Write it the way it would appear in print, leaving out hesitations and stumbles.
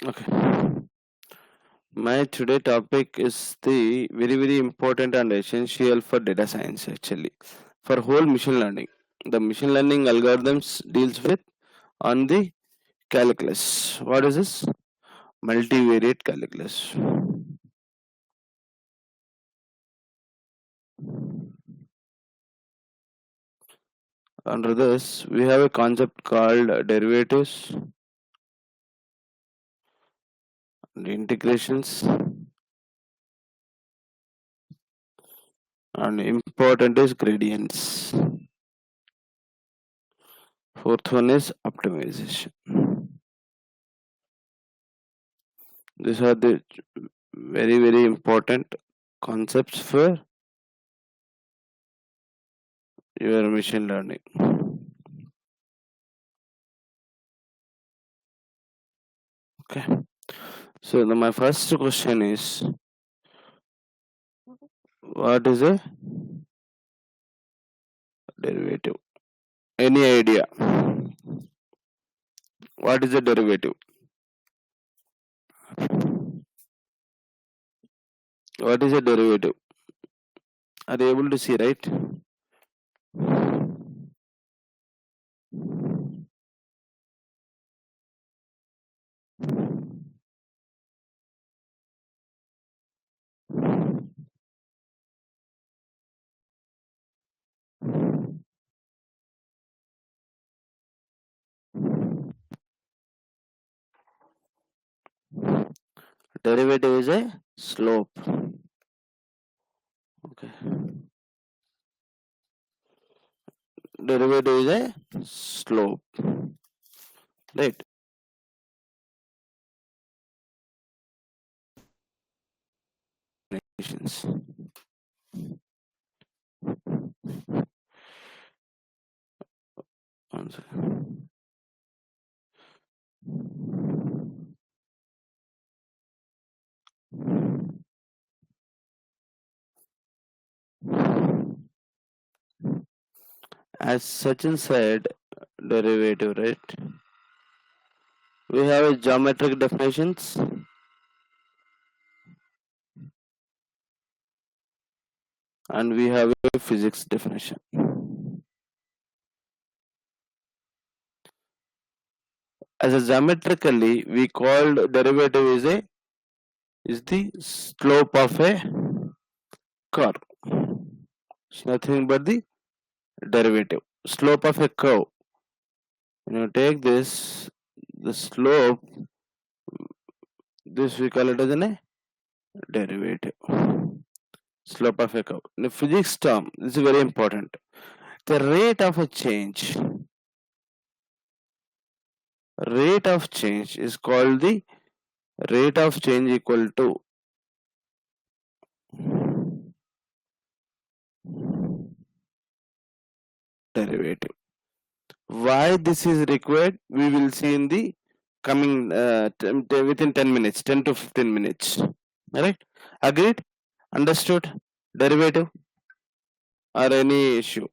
Okay. My today topic is the very important and essential for data science actually. For whole machine learning. The machine learning algorithms deals with on the calculus. What is this? Multivariate calculus. Under this, we have a concept called derivatives and integrations, and important is gradients. Fourth one is optimization. These are the very important concepts for your machine learning. Okay. So my first question is, what is a derivative? Any idea? What is a derivative? What is a derivative? Are you able to see, right? Derivative is a slope. Okay. Derivative is a slope. Right. Definitions. One second. As Sachin said, derivative, right? We have a geometric definitions and we have a physics definition. As a geometrically, we called derivative is the slope of a curve. It's nothing but the derivative. Slope of a curve. Take this, the slope, this we call it as a derivative. Slope of a curve. In the physics term, this is very important. The rate of change is called the rate of change equal to derivative. Why this is required, we will see in the coming within 10 minutes, 10 to 15 minutes. Alright? Agreed? Understood? Derivative or any issue?